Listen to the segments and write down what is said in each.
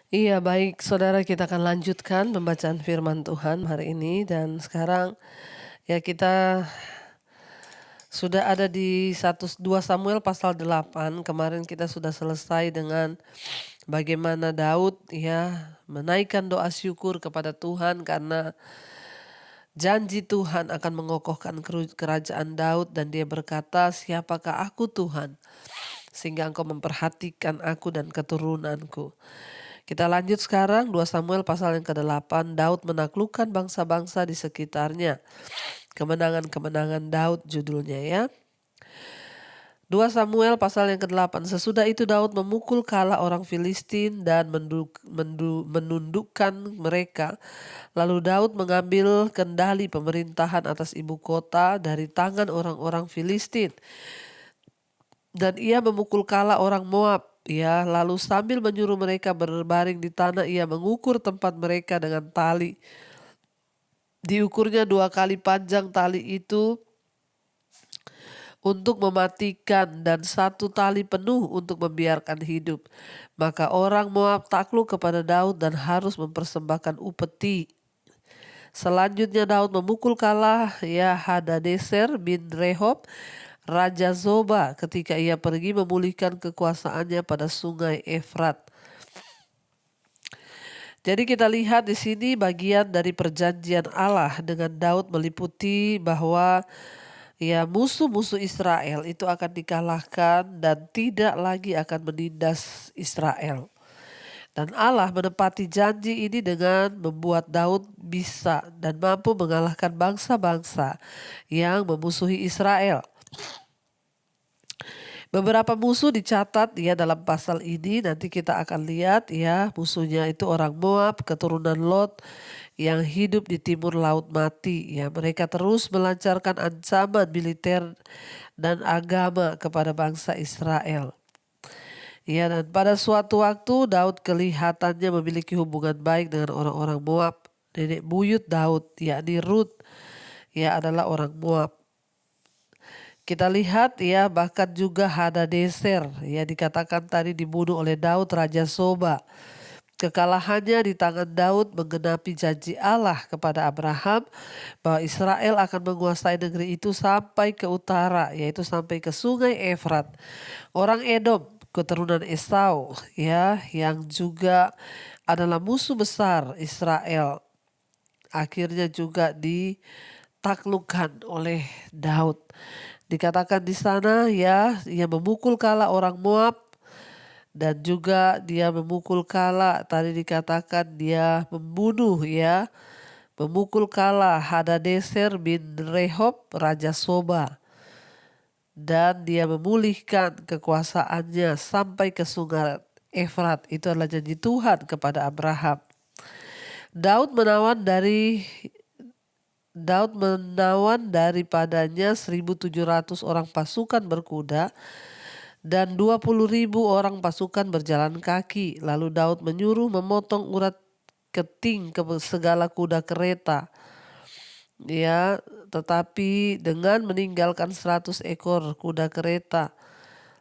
Iya, baik saudara, kita akan lanjutkan pembacaan firman Tuhan hari ini. Dan sekarang ya kita sudah ada di 2 Samuel pasal 8. Kemarin kita sudah selesai dengan bagaimana Daud ya menaikkan doa syukur kepada Tuhan karena janji Tuhan akan mengokohkan kerajaan Daud, dan dia berkata, "Siapakah aku Tuhan, sehingga engkau memperhatikan aku dan keturunanku." Kita lanjut sekarang 2 Samuel pasal yang ke-8. Daud menaklukkan bangsa-bangsa di sekitarnya. Kemenangan-kemenangan Daud judulnya ya. 2 Samuel pasal yang ke-8. Sesudah itu Daud memukul kala orang Filistin dan menundukkan mereka. Lalu Daud mengambil kendali pemerintahan atas ibu kota dari tangan orang-orang Filistin. Dan ia memukul kala orang Moab. Ya, lalu sambil menyuruh mereka berbaring di tanah, ia mengukur tempat mereka dengan tali. Diukurnya 2 kali panjang tali itu untuk mematikan, dan 1 tali penuh untuk membiarkan hidup. Maka orang Moab takluk kepada Daud dan harus mempersembahkan upeti. Selanjutnya Daud memukul kalah ya Hadadeser bin Rehob, Raja Zoba, ketika ia pergi memulihkan kekuasaannya pada sungai Efrat. Jadi kita lihat di sini bagian dari perjanjian Allah dengan Daud, meliputi bahwa ya musuh-musuh Israel itu akan dikalahkan dan tidak lagi akan menindas Israel. Dan Allah menepati janji ini dengan membuat Daud bisa dan mampu mengalahkan bangsa-bangsa yang memusuhi Israel. Beberapa musuh dicatat ya dalam pasal ini. Nanti kita akan lihat ya, musuhnya itu orang Moab, keturunan Lot yang hidup di timur Laut Mati. Ya, mereka terus melancarkan ancaman militer dan agama kepada bangsa Israel. Ya, dan pada suatu waktu Daud kelihatannya memiliki hubungan baik dengan orang-orang Moab. Nenek buyut Daud, yakni Ruth, ya adalah orang Moab. Kita lihat ya, bahkan juga Hadadeser ya dikatakan tadi dibunuh oleh Daud, Raja Soba. Kekalahannya di tangan Daud menggenapi janji Allah kepada Abraham bahwa Israel akan menguasai negeri itu sampai ke utara, yaitu sampai ke sungai Efrat. Orang Edom, keturunan Esau ya, yang juga adalah musuh besar Israel, akhirnya juga ditaklukkan oleh Daud. Dikatakan di sana ya, ia memukul kala orang Moab, dan juga dia memukul kala, tadi dikatakan dia membunuh ya, memukul kala Hadadeser bin Rehob, Raja Soba. Dan dia memulihkan kekuasaannya sampai ke sungai Efrat. Itu adalah janji Tuhan kepada Abraham. Daud menawan daripadanya 1.700 orang pasukan berkuda dan 20.000 orang pasukan berjalan kaki. Lalu Daud menyuruh memotong urat keting ke segala kuda kereta. Ya, tetapi dengan meninggalkan 100 ekor kuda kereta.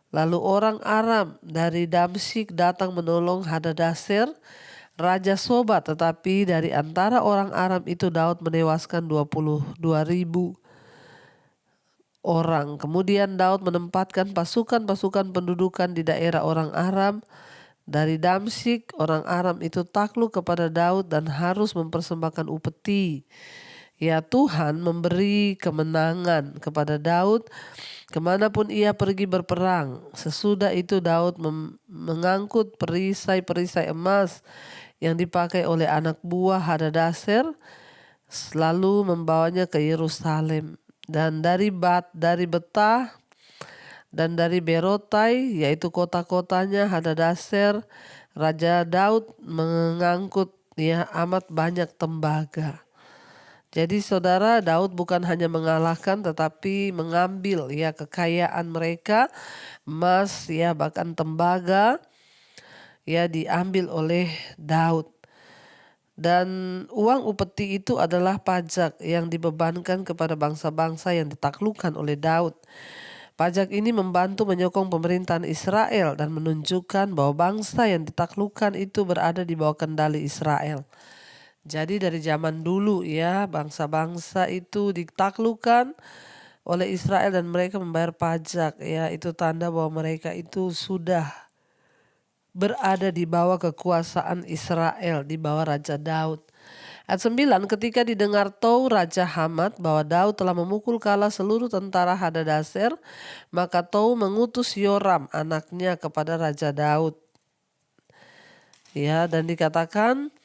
Lalu orang Aram dari Damsyik datang menolong Hadadeser, Raja Soba, tetapi dari antara orang Aram itu Daud menewaskan 22.000 orang. Kemudian Daud menempatkan pasukan-pasukan pendudukan di daerah orang Aram. Dari Damsyik, orang Aram itu takluk kepada Daud dan harus mempersembahkan upeti. Ya, Tuhan memberi kemenangan kepada Daud kemanapun ia pergi berperang. Sesudah itu Daud mengangkut perisai-perisai emas yang dipakai oleh anak buah Hadadeser, lalu membawanya ke Yerusalem. Dan dari Betah dan dari Berotai, yaitu kota-kotanya Hadadeser, Raja Daud mengangkut ya amat banyak tembaga. Jadi saudara, Daud bukan hanya mengalahkan tetapi mengambil ya kekayaan mereka, emas ya bahkan tembaga ya diambil oleh Daud. Dan uang upeti itu adalah pajak yang dibebankan kepada bangsa-bangsa yang ditaklukkan oleh Daud. Pajak ini membantu menyokong pemerintahan Israel dan menunjukkan bahwa bangsa yang ditaklukkan itu berada di bawah kendali Israel. Jadi dari zaman dulu ya, bangsa-bangsa itu ditaklukkan oleh Israel dan mereka membayar pajak ya, itu tanda bahwa mereka itu sudah berada di bawah kekuasaan Israel, di bawah Raja Daud. Ayat 9, ketika didengar Tou Raja Hamat bahwa Daud telah memukul kalah seluruh tentara Hadadezer, maka Tou mengutus Yoram anaknya kepada Raja Daud. Ya, dan dikatakan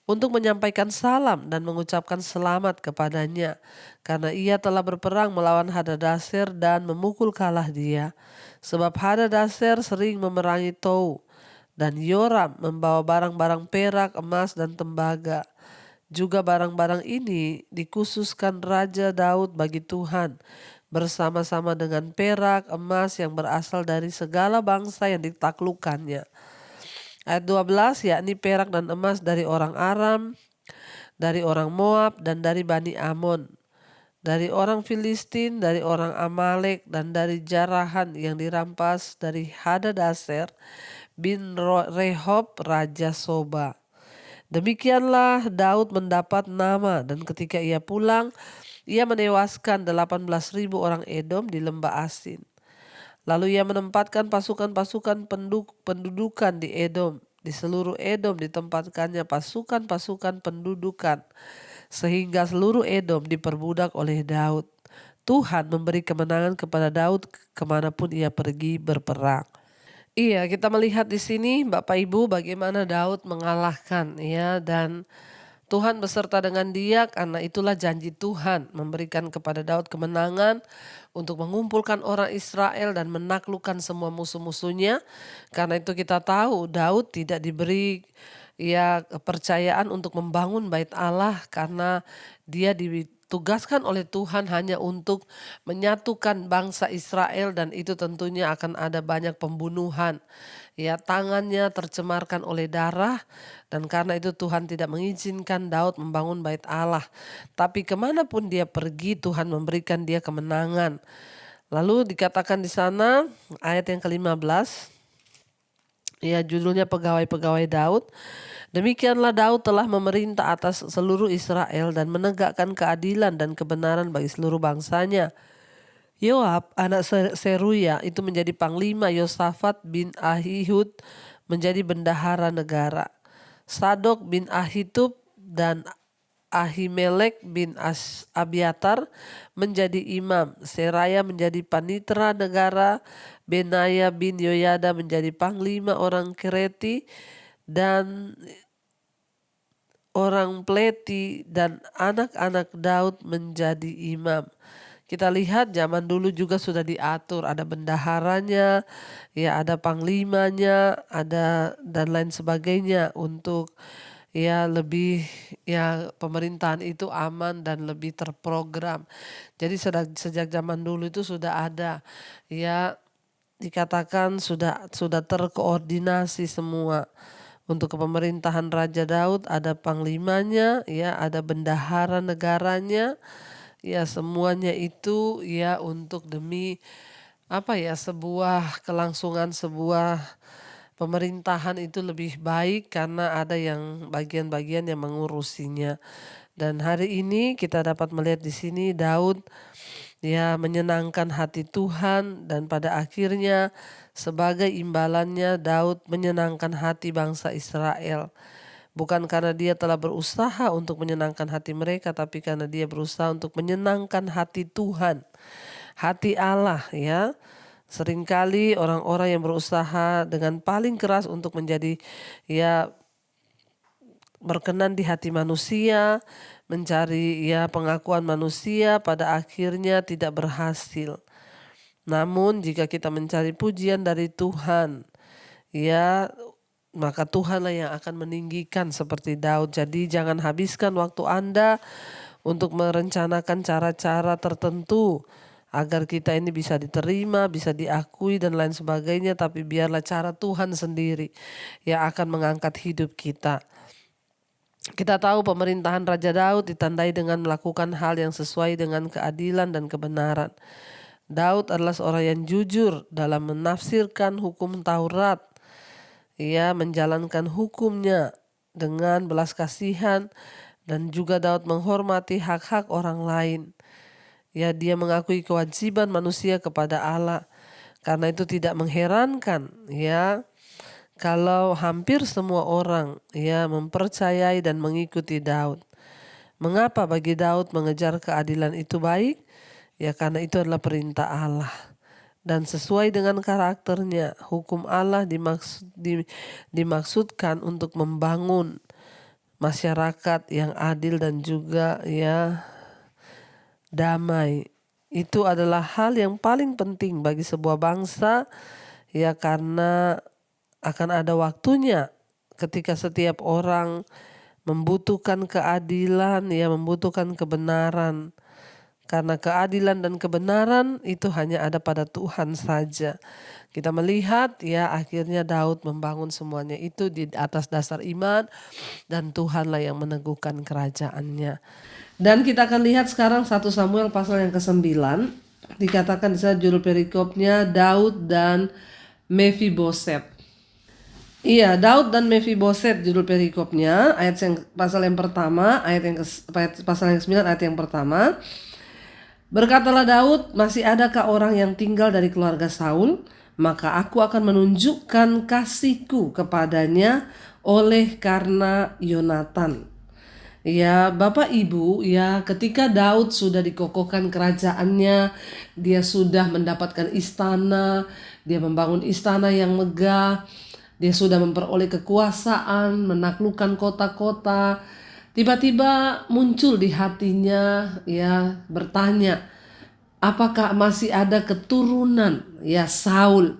untuk menyampaikan salam dan mengucapkan selamat kepadanya, karena ia telah berperang melawan Hadadezer dan memukul kalah dia. Sebab Hadadezer sering memerangi Tou, dan Yoram membawa barang-barang perak, emas, dan tembaga. Juga barang-barang ini dikhususkan Raja Daud bagi Tuhan, bersama-sama dengan perak, emas yang berasal dari segala bangsa yang ditaklukkannya. Ayat 12, yakni perak dan emas dari orang Aram, dari orang Moab, dan dari Bani Amon, dari orang Filistin, dari orang Amalek, dan dari jarahan yang dirampas dari Hadadezer bin Rehob Raja Soba. Demikianlah Daud mendapat nama, dan ketika ia pulang, ia menewaskan 18.000 orang Edom di lembah Asin. Lalu ia menempatkan pasukan-pasukan pendudukan di Edom. Di seluruh Edom ditempatkannya pasukan-pasukan pendudukan, sehingga seluruh Edom diperbudak oleh Daud. Tuhan memberi kemenangan kepada Daud kemanapun ia pergi berperang. Iya, kita melihat di sini Bapak Ibu bagaimana Daud mengalahkan ya, dan Tuhan beserta dengan dia, karena itulah janji Tuhan memberikan kepada Daud kemenangan untuk mengumpulkan orang Israel dan menaklukkan semua musuh-musuhnya. Karena itu kita tahu Daud tidak diberi ya kepercayaan untuk membangun bait Allah, karena dia ditugaskan oleh Tuhan hanya untuk menyatukan bangsa Israel, dan itu tentunya akan ada banyak pembunuhan. Ya, tangannya tercemarkan oleh darah, dan karena itu Tuhan tidak mengizinkan Daud membangun bait Allah. Tapi kemanapun dia pergi, Tuhan memberikan dia kemenangan. Lalu dikatakan di sana ayat yang ke-15, ya judulnya pegawai-pegawai Daud. Demikianlah Daud telah memerintah atas seluruh Israel dan menegakkan keadilan dan kebenaran bagi seluruh bangsanya. Yoab anak Seruya itu menjadi panglima, Yosafat bin Ahihud menjadi bendahara negara. Sadok bin Ahitub dan Ahimelek bin Abiatar menjadi imam. Seraya menjadi panitera negara. Benaya bin Yoyada menjadi panglima orang Kereti dan orang Pleti, dan anak-anak Daud menjadi imam. Kita lihat zaman dulu juga sudah diatur, ada bendaharanya, ya ada panglimanya, ada dan lain sebagainya untuk ya lebih ya pemerintahan itu aman dan lebih terprogram. Jadi sejak zaman dulu itu sudah ada ya, dikatakan sudah terkoordinasi semua. Untuk kepemerintahan Raja Daud ada panglimanya, ya ada bendahara negaranya. Ya semuanya itu ya untuk demi apa ya, sebuah kelangsungan sebuah pemerintahan itu lebih baik karena ada yang bagian-bagian yang mengurusinya. Dan hari ini kita dapat melihat di sini Daud ya menyenangkan hati Tuhan, dan pada akhirnya sebagai imbalannya Daud menyenangkan hati bangsa Israel. Bukan karena dia telah berusaha untuk menyenangkan hati mereka, tapi karena dia berusaha untuk menyenangkan hati Tuhan, hati Allah ya. Seringkali orang-orang yang berusaha dengan paling keras untuk menjadi ya berkenan di hati manusia, mencari ya pengakuan manusia, pada akhirnya tidak berhasil. Namun jika kita mencari pujian dari Tuhan, ya maka Tuhanlah yang akan meninggikan seperti Daud. Jadi jangan habiskan waktu Anda untuk merencanakan cara-cara tertentu agar kita ini bisa diterima, bisa diakui dan lain sebagainya. Tapi biarlah cara Tuhan sendiri yang akan mengangkat hidup kita. Kita tahu pemerintahan Raja Daud ditandai dengan melakukan hal yang sesuai dengan keadilan dan kebenaran. Daud adalah seorang yang jujur dalam menafsirkan hukum Taurat. Ia menjalankan hukumnya dengan belas kasihan dan juga Daud menghormati hak-hak orang lain. Ya, dia mengakui kewajiban manusia kepada Allah. Karena itu tidak mengherankan ya kalau hampir semua orang ya mempercayai dan mengikuti Daud. Mengapa bagi Daud mengejar keadilan itu baik? Ya karena itu adalah perintah Allah. Dan sesuai dengan karakternya, hukum Allah dimaksudkan untuk membangun masyarakat yang adil dan juga ya damai. Itu adalah hal yang paling penting bagi sebuah bangsa ya karena akan ada waktunya ketika setiap orang membutuhkan keadilan, ya membutuhkan kebenaran. Karena keadilan dan kebenaran itu hanya ada pada Tuhan saja. Kita melihat ya akhirnya Daud membangun semuanya itu di atas dasar iman dan Tuhanlah yang meneguhkan kerajaannya. Dan kita akan lihat sekarang 1 Samuel pasal yang ke-9. Dikatakan di sana judul perikopnya Daud dan Mephiboset. Iya, Daud dan Mephiboset judul perikopnya, pasal yang pertama, pasal yang 9 ayat yang pertama. Berkatalah Daud, masih adakah orang yang tinggal dari keluarga Saul? Maka aku akan menunjukkan kasihku kepadanya oleh karena Yonatan. Ya, Bapak Ibu, ya ketika Daud sudah dikokohkan kerajaannya, dia sudah mendapatkan istana, dia membangun istana yang megah, dia sudah memperoleh kekuasaan, menaklukkan kota-kota. Tiba-tiba muncul di hatinya ya bertanya, apakah masih ada keturunan ya Saul?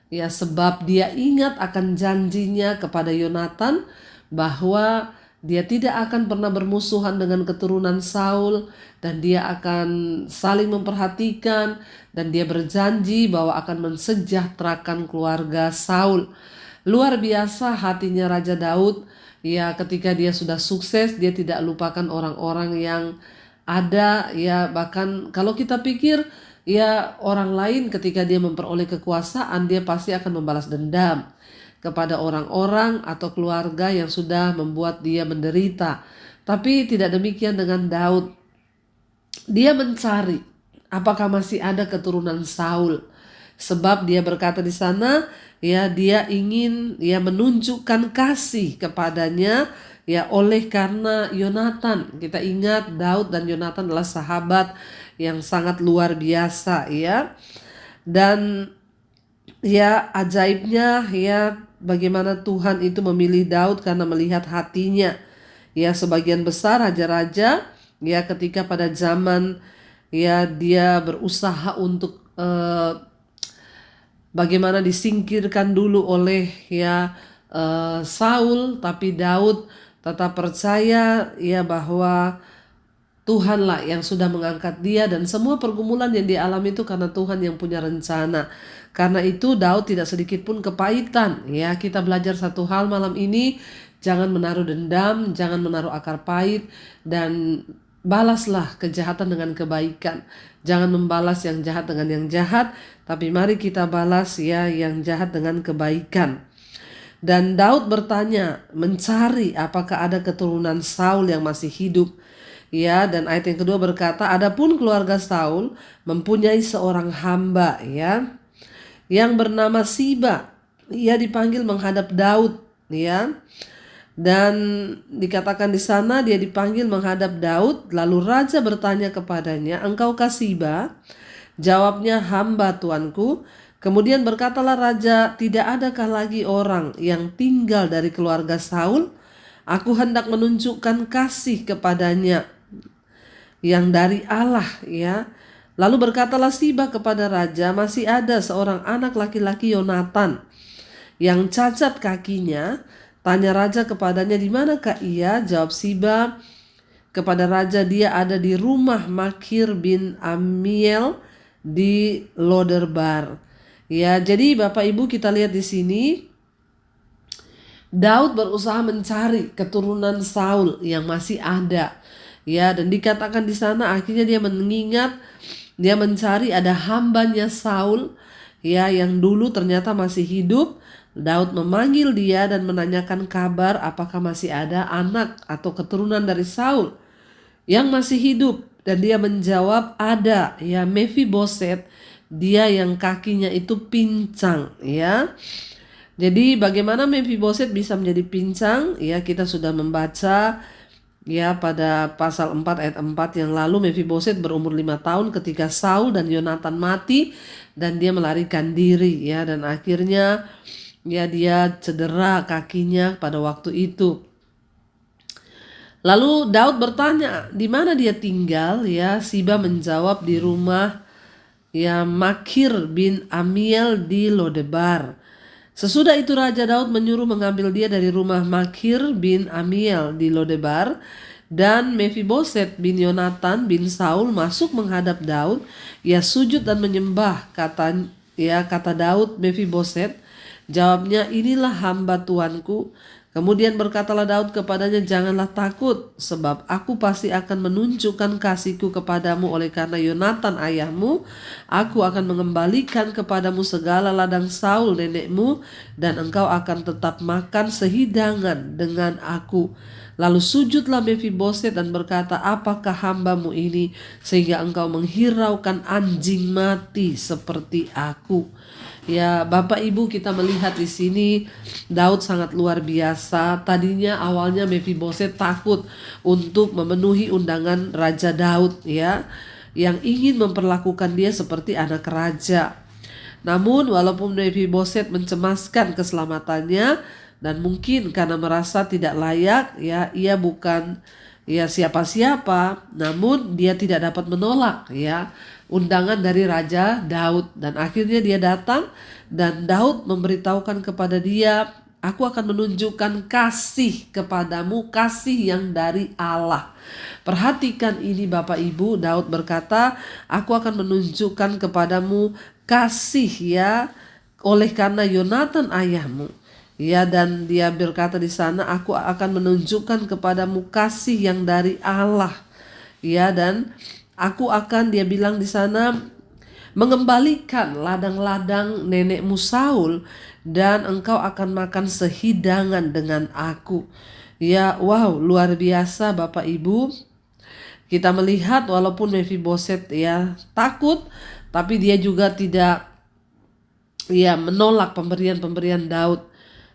Ya sebab dia ingat akan janjinya kepada Yonatan bahwa dia tidak akan pernah bermusuhan dengan keturunan Saul dan dia akan saling memperhatikan dan dia berjanji bahwa akan mensejahterakan keluarga Saul. Luar biasa hatinya Raja Daud. Ya ketika dia sudah sukses dia tidak lupakan orang-orang yang ada ya bahkan kalau kita pikir ya orang lain ketika dia memperoleh kekuasaan dia pasti akan membalas dendam kepada orang-orang atau keluarga yang sudah membuat dia menderita. Tapi tidak demikian dengan Daud. Dia mencari apakah masih ada keturunan Saul. Sebab dia berkata di sana ya dia ingin ya menunjukkan kasih kepadanya ya oleh karena Yonatan. Kita ingat Daud dan Yonatan adalah sahabat yang sangat luar biasa ya. Dan ya ajaibnya ya bagaimana Tuhan itu memilih Daud karena melihat hatinya. Ya sebagian besar raja-raja ya ketika pada zaman ya dia berusaha untuk bagaimana disingkirkan dulu oleh ya Saul, tapi Daud tetap percaya ya bahwa Tuhanlah yang sudah mengangkat dia dan semua pergumulan yang dialami itu karena Tuhan yang punya rencana. Karena itu Daud tidak sedikit pun kepahitan. Ya, kita belajar satu hal malam ini, jangan menaruh dendam, jangan menaruh akar pahit dan balaslah kejahatan dengan kebaikan. Jangan membalas yang jahat dengan yang jahat, tapi mari kita balas ya yang jahat dengan kebaikan. Dan Daud bertanya, mencari apakah ada keturunan Saul yang masih hidup. Ya, dan ayat yang kedua berkata, adapun keluarga Saul mempunyai seorang hamba ya yang bernama Siba. Ia dipanggil menghadap Daud ya. Dan dikatakan di sana dia dipanggil menghadap Daud, lalu raja bertanya kepadanya, "Engkaukah Siba?" Jawabnya, "Hamba tuanku." Kemudian berkatalah raja, "Tidak adakah lagi orang yang tinggal dari keluarga Saul? Aku hendak menunjukkan kasih kepadanya yang dari Allah ya." Lalu berkatalah Siba kepada raja, "Masih ada seorang anak laki-laki Yonatan yang cacat kakinya." Tanya raja kepadanya, "Di manakah ia?" Jawab Siba kepada raja, "Dia ada di rumah Makir bin Amiel di Loderbar." Ya, jadi Bapak Ibu kita lihat di sini Daud berusaha mencari keturunan Saul yang masih ada. Ya, dan dikatakan di sana akhirnya dia mengingat Dia mencari ada hambanya Saul ya yang dulu ternyata masih hidup. Daud memanggil dia dan menanyakan kabar apakah masih ada anak atau keturunan dari Saul yang masih hidup, dan dia menjawab ada ya, Mefiboset, dia yang kakinya itu pincang ya. Jadi bagaimana Mefiboset bisa menjadi pincang ya, kita sudah membaca ya pada pasal 4 ayat 4 yang lalu. Mefiboset berumur 5 tahun ketika Saul dan Yonatan mati dan dia melarikan diri ya, dan akhirnya ya dia cedera kakinya pada waktu itu. Lalu Daud bertanya di mana dia tinggal ya. Siba menjawab di rumah ya Makir bin Amiel di Lodebar. Sesudah itu Raja Daud menyuruh mengambil dia dari rumah Makir bin Amiel di Lodebar, dan Mefiboset bin Yonatan bin Saul masuk menghadap Daud. Ia sujud dan menyembah. Kata Daud, Mefiboset. Jawabnya, inilah hamba tuanku. Kemudian berkatalah Daud kepadanya, janganlah takut, sebab aku pasti akan menunjukkan kasihku kepadamu oleh karena Yonatan ayahmu. Aku akan mengembalikan kepadamu segala ladang Saul nenekmu, dan engkau akan tetap makan sehidangan dengan aku. Lalu sujudlah Mefiboset dan berkata, apakah hambamu ini sehingga engkau menghiraukan anjing mati seperti aku? Ya, Bapak Ibu, kita melihat di sini Daud sangat luar biasa. Tadinya awalnya Mefiboset takut untuk memenuhi undangan Raja Daud ya, yang ingin memperlakukan dia seperti anak raja. Namun walaupun Mefiboset mencemaskan keselamatannya dan mungkin karena merasa tidak layak ya, ia bukan ya siapa-siapa, namun dia tidak dapat menolak ya undangan dari Raja Daud, dan akhirnya dia datang dan Daud memberitahukan kepada dia, aku akan menunjukkan kasih kepadamu, kasih yang dari Allah. Perhatikan ini Bapak Ibu, Daud berkata, aku akan menunjukkan kepadamu kasih ya oleh karena Yonatan ayahmu. Ya, dan dia berkata di sana, aku akan menunjukkan kepadamu kasih yang dari Allah. Ya, dan aku akan, dia bilang di sana, mengembalikan ladang-ladang nenekmu Saul, dan engkau akan makan sehidangan dengan aku. Ya, wow, luar biasa Bapak Ibu. Kita melihat walaupun Mefiboset ya takut, tapi dia juga tidak ya menolak pemberian-pemberian Daud.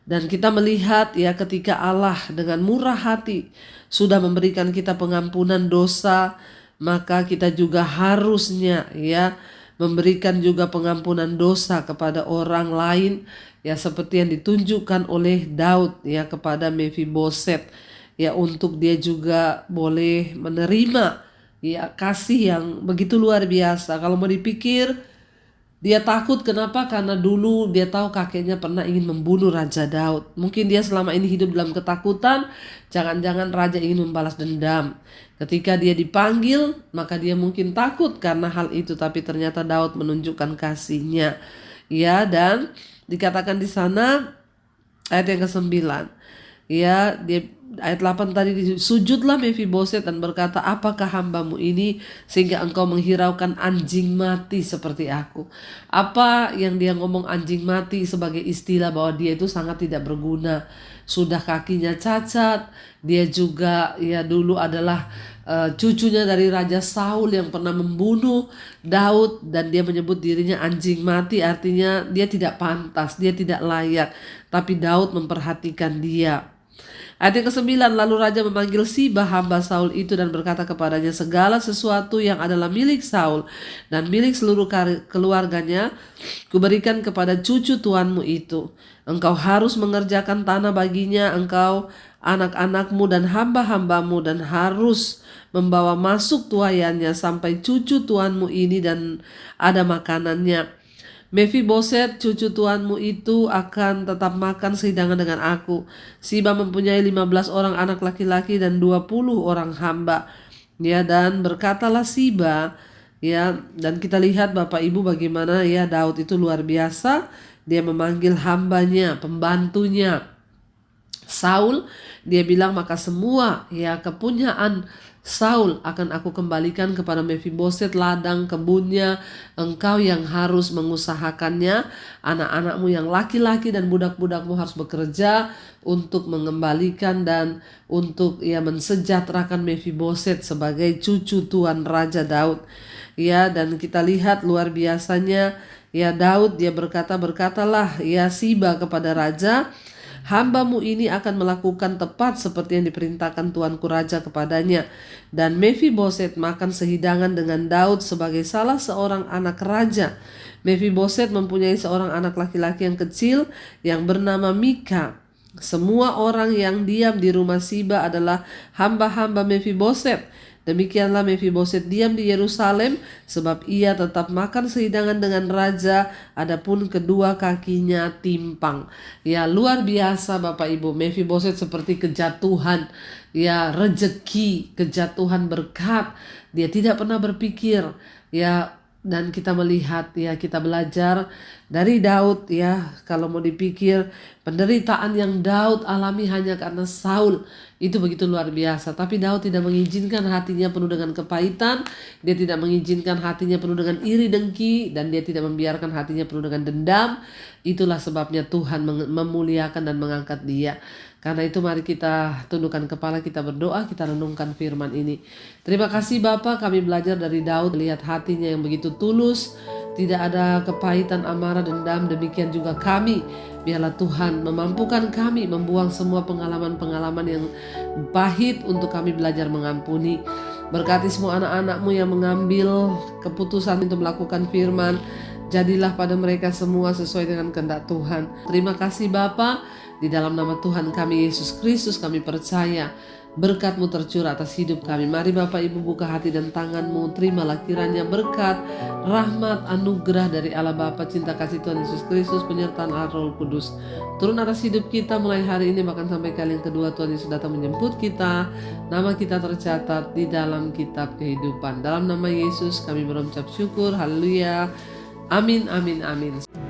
Dan kita melihat ya ketika Allah dengan murah hati sudah memberikan kita pengampunan dosa, maka kita juga harusnya ya memberikan juga pengampunan dosa kepada orang lain ya, seperti yang ditunjukkan oleh Daud ya kepada Mefiboset ya, untuk dia juga boleh menerima ya kasih yang begitu luar biasa. Kalau mau dipikir, dia takut kenapa? Karena dulu dia tahu kakeknya pernah ingin membunuh Raja Daud. Mungkin dia selama ini hidup dalam ketakutan, jangan-jangan raja ingin membalas dendam. Ketika dia dipanggil, maka dia mungkin takut karena hal itu, tapi ternyata Daud menunjukkan kasihnya. Ya, dan dikatakan di sana ayat yang ke-9. Ya, dia ayat 8 tadi, sujudlah Mefiboset dan berkata, apakah hambamu ini sehingga engkau menghiraukan anjing mati seperti aku. Apa yang dia ngomong anjing mati sebagai istilah bahwa dia itu sangat tidak berguna. Sudah kakinya cacat, dia juga ya dulu adalah cucunya dari Raja Saul yang pernah membunuh Daud, dan dia menyebut dirinya anjing mati, artinya dia tidak pantas, dia tidak layak, tapi Daud memperhatikan dia. Ayat yang ke-9, lalu raja memanggil Siba hamba Saul itu dan berkata kepadanya, segala sesuatu yang adalah milik Saul dan milik seluruh keluarganya kuberikan kepada cucu tuanmu itu. Engkau harus mengerjakan tanah baginya, engkau, anak-anakmu dan hamba-hambamu, dan harus membawa masuk tuayannya sampai cucu tuanmu ini dan ada makanannya. Mefiboset cucu tuanmu itu akan tetap makan sehidangan dengan aku. Siba mempunyai 15 orang anak laki-laki dan 20 orang hamba. Ya, dan berkatalah Siba ya, dan kita lihat Bapak Ibu bagaimana ya Daud itu luar biasa. Dia memanggil hambanya, pembantunya Saul, dia bilang maka semua ya kepunyaan Saul akan aku kembalikan kepada Mefiboset, ladang kebunnya, engkau yang harus mengusahakannya, anak-anakmu yang laki-laki dan budak-budakmu harus bekerja untuk mengembalikan dan untuk ya mensejahterakan Mefiboset sebagai cucu tuan Raja Daud. Ya, dan kita lihat luar biasanya ya Daud, dia berkatalah ya Siba kepada raja, hambamu ini akan melakukan tepat seperti yang diperintahkan tuanku raja kepadanya. Dan Mefiboset makan sehidangan dengan Daud sebagai salah seorang anak raja. Mefiboset mempunyai seorang anak laki-laki yang kecil yang bernama Mika. Semua orang yang diam di rumah Siba adalah hamba-hamba Mefiboset. Demikianlah Mefiboset diam di Yerusalem sebab ia tetap makan sehidangan dengan raja, adapun kedua kakinya timpang. Ya, luar biasa Bapak Ibu, Mefiboset seperti kejatuhan ya rejeki, kejatuhan berkat. Dia tidak pernah berpikir ya, dan kita melihat ya, kita belajar dari Daud ya, kalau mau dipikir penderitaan yang Daud alami hanya karena Saul itu begitu luar biasa. Tapi Daud tidak mengizinkan hatinya penuh dengan kepahitan, dia tidak mengizinkan hatinya penuh dengan iri dengki, dan dia tidak membiarkan hatinya penuh dengan dendam. Itulah sebabnya Tuhan memuliakan dan mengangkat dia. Karena itu mari kita tundukkan kepala, kita berdoa, kita renungkan firman ini. Terima kasih Bapa, kami belajar dari Daud, lihat hatinya yang begitu tulus, tidak ada kepahitan, amarah, dendam. Demikian juga kami, biarlah Tuhan memampukan kami membuang semua pengalaman-pengalaman yang pahit untuk kami belajar mengampuni. Berkati semua anak-anak-Mu yang mengambil keputusan untuk melakukan firman, jadilah pada mereka semua sesuai dengan kehendak Tuhan. Terima kasih Bapa. Di dalam nama Tuhan kami Yesus Kristus kami percaya berkat-Mu tercurah atas hidup kami. Mari Bapak Ibu buka hati dan tangan-Mu, terimalah kiranya berkat, rahmat, anugerah dari Allah Bapa, cinta kasih Tuhan Yesus Kristus, penyertaan Roh Kudus turun atas hidup kita mulai hari ini bahkan sampai kali yang kedua Tuhan Yesus datang menjemput kita. Nama kita tercatat di dalam kitab kehidupan. Dalam nama Yesus kami berucap syukur. Haleluya. Amin, amin, amin.